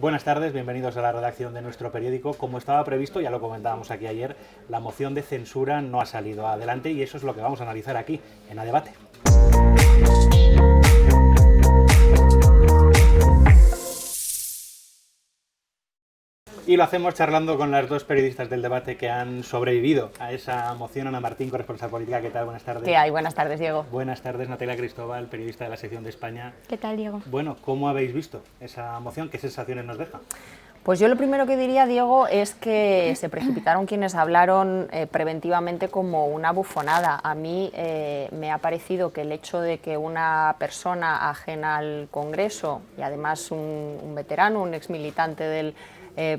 Buenas tardes, bienvenidos a la redacción de nuestro periódico. Como estaba previsto, ya lo comentábamos aquí ayer, la moción de censura no ha salido adelante y eso es lo que vamos a analizar aquí, en A Debate. Y lo hacemos charlando con las dos periodistas del debate que han sobrevivido a esa moción. Ana Martín, corresponsal política, ¿qué tal? Buenas tardes. ¿Qué hay? Buenas tardes, Diego. Buenas tardes, Natalia Cristóbal, periodista de la sección de España. ¿Qué tal, Diego? Bueno, ¿cómo habéis visto esa moción? ¿Qué sensaciones nos deja? Pues yo lo primero que diría, Diego, es que se precipitaron quienes hablaron preventivamente como una bufonada. A mí me ha parecido que el hecho de que una persona ajena al Congreso, y además un veterano, un exmilitante del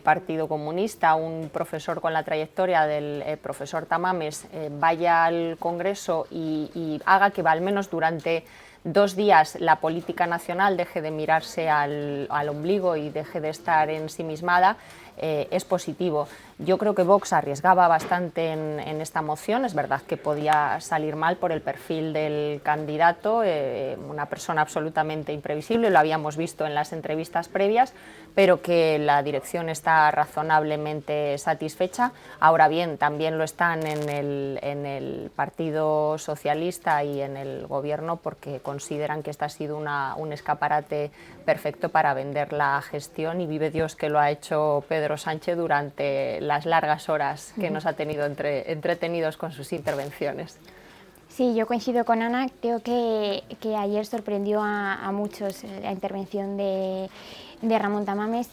Partido Comunista, un profesor con la trayectoria del profesor Tamames, vaya al Congreso y haga que al menos durante 2 días la política nacional deje de mirarse al ombligo y deje de estar ensimismada, es positivo. Yo creo que Vox arriesgaba bastante en esta moción. Es verdad que podía salir mal por el perfil del candidato, una persona absolutamente imprevisible, lo habíamos visto en las entrevistas previas, pero que la dirección está razonablemente satisfecha. Ahora bien, también lo están en el Partido Socialista y en el Gobierno porque consideran que este ha sido un escaparate perfecto para vender la gestión, y vive Dios que lo ha hecho Pedro Sánchez durante las largas horas que nos ha tenido entretenidos con sus intervenciones. Sí, yo coincido con Ana. Creo que ayer sorprendió a muchos la intervención de Ramón Tamames,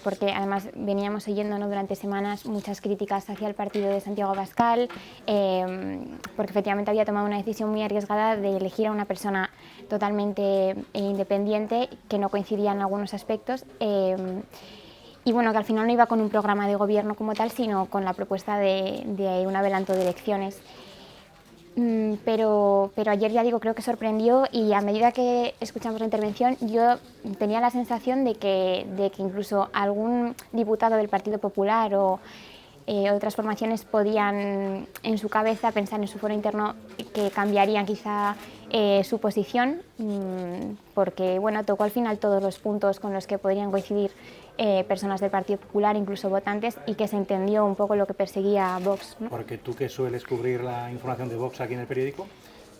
porque además veníamos oyendo, ¿no?, durante semanas muchas críticas hacia el partido de Santiago Abascal, porque efectivamente había tomado una decisión muy arriesgada de elegir a una persona totalmente independiente, que no coincidía en algunos aspectos. Y bueno, que al final no iba con un programa de gobierno como tal, sino con la propuesta de un adelanto de elecciones. Pero ayer, ya digo, creo que sorprendió, y a medida que escuchamos la intervención yo tenía la sensación de que incluso algún diputado del Partido Popular o otras formaciones podían en su cabeza pensar en su foro interno que cambiarían quizá su posición, porque bueno, tocó al final todos los puntos con los que podrían coincidir personas del Partido Popular, incluso votantes, y que se entendió un poco lo que perseguía Vox, ¿no? Porque tú, que sueles cubrir la información de Vox aquí en el periódico,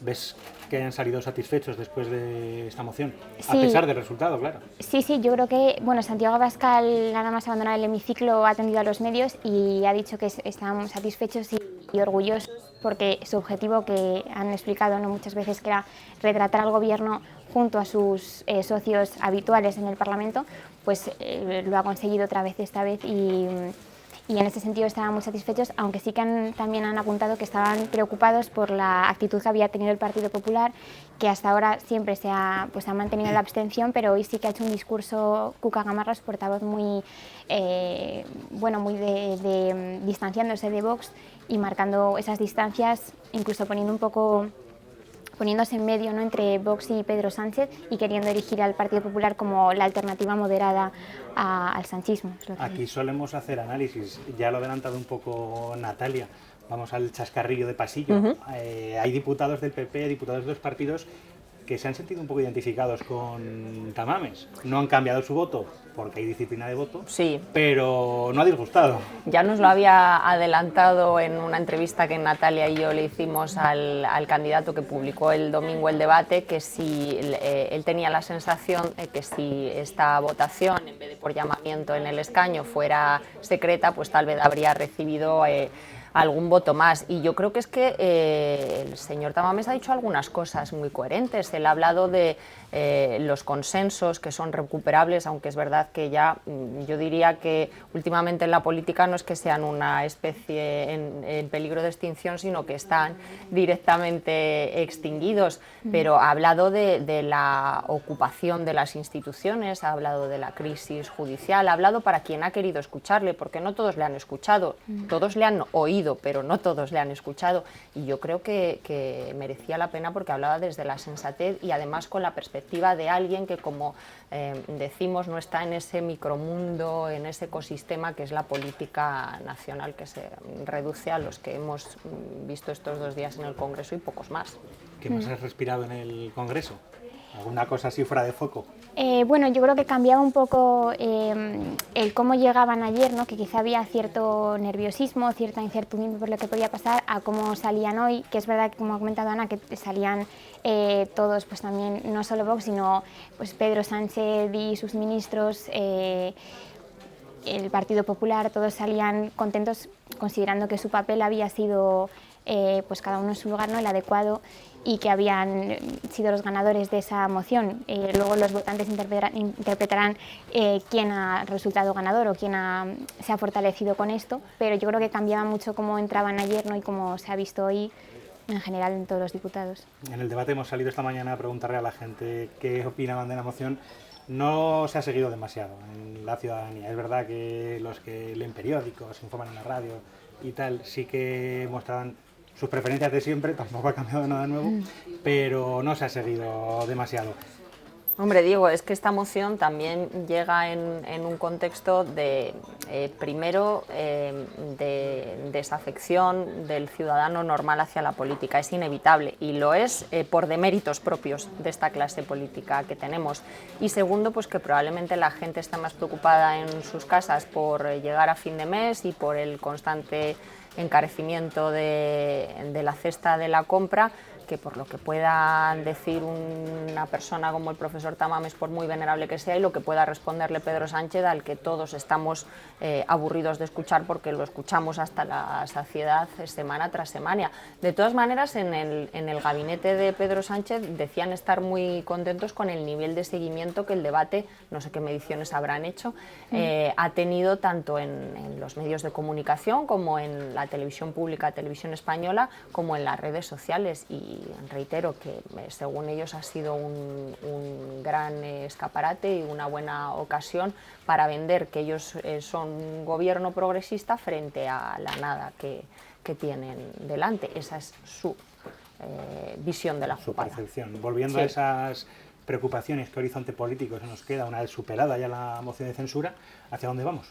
¿ves que han salido satisfechos después de esta moción? Sí. A pesar del resultado, claro. Sí, yo creo que, bueno, Santiago Abascal, nada más abandonar el hemiciclo, ha atendido a los medios y ha dicho que estaban satisfechos y orgullosos, porque su objetivo, que han explicado, ¿no?, muchas veces, que era retratar al gobierno junto a sus socios habituales en el Parlamento, pues lo ha conseguido otra vez esta vez, y en ese sentido estaban muy satisfechos, aunque sí que también han apuntado que estaban preocupados por la actitud que había tenido el Partido Popular, que hasta ahora siempre se ha mantenido la abstención, pero hoy sí que ha hecho un discurso Cuca Gamarra, su portavoz, muy distanciándose de Vox y marcando esas distancias, incluso poniéndose en medio, ¿no?, entre Vox y Pedro Sánchez, y queriendo erigir al Partido Popular como la alternativa moderada al sanchismo. Aquí solemos hacer análisis, ya lo ha adelantado un poco Natalia, vamos al chascarrillo de pasillo. Hay diputados del PP, diputados de los partidos, que se han sentido un poco identificados con Tamames. No han cambiado su voto porque hay disciplina de voto, sí, pero no ha disgustado. Ya nos lo había adelantado en una entrevista que Natalia y yo le hicimos al candidato que publicó el domingo el debate, que si él tenía la sensación de que si esta votación, en vez de por llamamiento en el escaño, fuera secreta, pues tal vez habría recibido algún voto más. Y yo creo que es que el señor Tamames ha dicho algunas cosas muy coherentes. Él ha hablado de los consensos que son recuperables, aunque es verdad que ya yo diría que últimamente en la política no es que sean una especie en peligro de extinción, sino que están directamente extinguidos. Pero ha hablado de la ocupación de las instituciones, ha hablado de la crisis judicial, ha hablado para quien ha querido escucharle, porque no todos le han escuchado, todos le han oído, pero no todos le han escuchado, y yo creo que merecía la pena, porque hablaba desde la sensatez y además con la perspectiva de alguien que, como decimos, no está en ese micromundo, en ese ecosistema que es la política nacional, que se reduce a los que hemos visto estos 2 días en el Congreso y pocos más. ¿Qué más has respirado en el Congreso? ¿Alguna cosa así fuera de foco? Bueno, yo creo que cambiaba un poco el cómo llegaban ayer, ¿no? Que quizá había cierto nerviosismo, cierta incertidumbre por lo que podía pasar, a cómo salían hoy, que es verdad que, como ha comentado Ana, que salían todos, pues también, no solo Vox, sino pues Pedro Sánchez y sus ministros, el Partido Popular, todos salían contentos considerando que su papel había sido, pues cada uno en su lugar, ¿no? El adecuado, y que habían sido los ganadores de esa moción. Luego los votantes interpretarán quién ha resultado ganador o quién se ha fortalecido con esto, pero yo creo que cambiaba mucho cómo entraban ayer, ¿no? Y cómo se ha visto hoy en general en todos los diputados. En el debate hemos salido esta mañana a preguntarle a la gente qué opinaban de la moción. No se ha seguido demasiado en la ciudadanía. Es verdad que los que leen periódicos, informan en la radio y tal, sí que mostraban sus preferencias de siempre, tampoco ha cambiado nada nuevo, pero no se ha seguido demasiado. Hombre, Diego, es que esta moción también llega en un contexto de, primero, de desafección del ciudadano normal hacia la política. Es inevitable y lo es por deméritos propios de esta clase política que tenemos. Y segundo, pues que probablemente la gente está más preocupada en sus casas por llegar a fin de mes y por el constante encarecimiento de la cesta de la compra, que por lo que pueda decir una persona como el profesor Tamames, por muy venerable que sea, y lo que pueda responderle Pedro Sánchez, al que todos estamos aburridos de escuchar porque lo escuchamos hasta la saciedad semana tras semana. De todas maneras, en el gabinete de Pedro Sánchez decían estar muy contentos con el nivel de seguimiento que el debate, no sé qué mediciones habrán hecho, ha tenido tanto en los medios de comunicación como en la televisión pública, televisión española, como en las redes sociales. Y reitero que según ellos ha sido un gran escaparate y una buena ocasión para vender que ellos son un gobierno progresista frente a la nada que tienen delante. Esa es su visión de la jugada. Su percepción. Volviendo a esas preocupaciones, ¿qué horizonte político se nos queda una vez superada ya la moción de censura? ¿Hacia dónde vamos?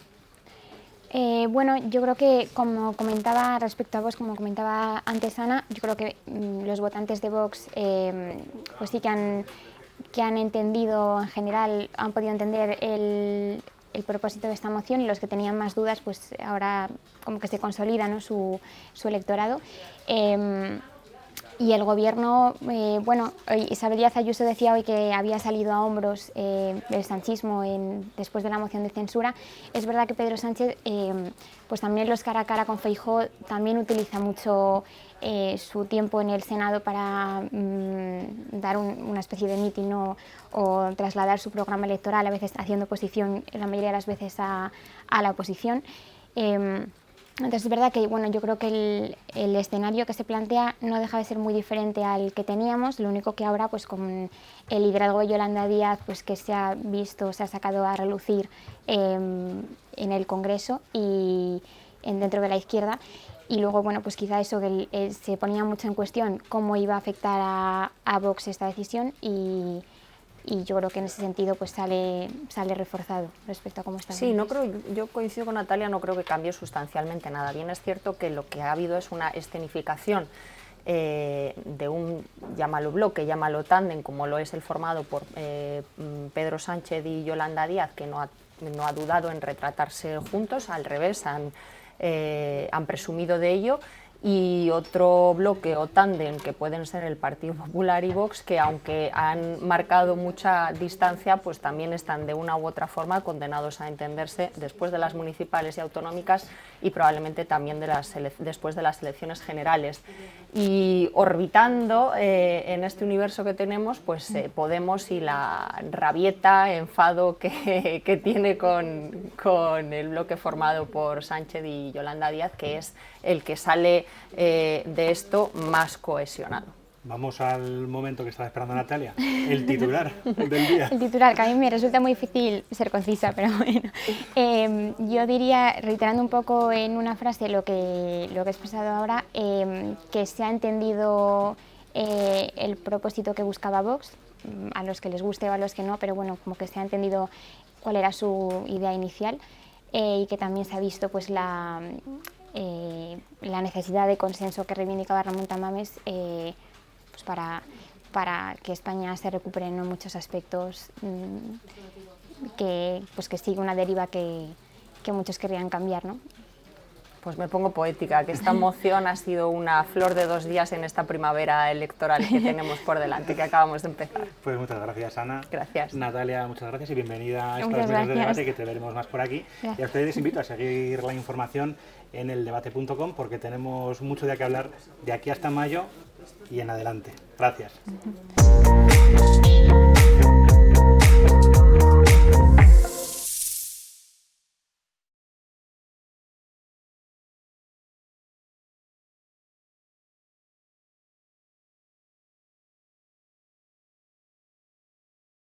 Bueno, yo creo que, como comentaba respecto a Vox, como comentaba antes Ana, yo creo que los votantes de Vox pues sí que han entendido, en general, han podido entender el propósito de esta moción, y los que tenían más dudas, pues ahora como que se consolida, ¿no? su electorado. Y el gobierno, bueno, Isabel Díaz Ayuso decía hoy que había salido a hombros del sanchismo después de la moción de censura. Es verdad que Pedro Sánchez, pues también los cara a cara con Feijóo, también utiliza mucho su tiempo en el Senado para dar una especie de mitin o trasladar su programa electoral, a veces haciendo oposición, la mayoría de las veces a la oposición. Entonces es verdad que, bueno, yo creo que el escenario que se plantea no deja de ser muy diferente al que teníamos, lo único que ahora, pues con el liderazgo de Yolanda Díaz, pues que se ha visto, se ha sacado a relucir en el Congreso y dentro de la izquierda. Y luego, bueno, pues quizá eso, que se ponía mucho en cuestión cómo iba a afectar a Vox esta decisión, y yo creo que en ese sentido pues sale reforzado respecto a cómo está. Sí, no creo, yo coincido con Natalia, no creo que cambie sustancialmente nada. Bien es cierto que lo que ha habido es una escenificación de un, llámalo bloque, llámalo tándem, como lo es el formado por Pedro Sánchez y Yolanda Díaz, que no ha dudado en retratarse juntos, al revés, han presumido de ello. Y otro bloque o tándem que pueden ser el Partido Popular y Vox, que aunque han marcado mucha distancia, pues también están de una u otra forma condenados a entenderse después de las municipales y autonómicas, y probablemente también después de las elecciones generales. Y orbitando en este universo que tenemos, pues Podemos y la rabieta, enfado que tiene con el bloque formado por Sánchez y Yolanda Díaz, que es el que sale de esto más cohesionado. Vamos al momento que estaba esperando Natalia, el titular del día. El titular, que a mí me resulta muy difícil ser concisa, pero bueno. Yo diría, reiterando un poco en una frase lo que he expresado ahora, que se ha entendido el propósito que buscaba Vox, a los que les guste o a los que no, pero bueno, como que se ha entendido cuál era su idea inicial, y que también se ha visto pues la necesidad de consenso que reivindicaba Ramón Tamames, pues para para que España se recupere en muchos aspectos, que sigue una deriva que muchos querrían cambiar, ¿no? Pues me pongo poética, que esta moción ha sido una flor de 2 días en esta primavera electoral que tenemos por delante, que acabamos de empezar. Pues muchas gracias, Ana. Gracias. Natalia, muchas gracias y bienvenida a estos Muchas medios de gracias. debate, que te veremos más por aquí. Gracias. Y a ustedes les invito a seguir la información en eldebate.com, porque tenemos mucho de qué hablar de aquí hasta mayo y en adelante. Gracias.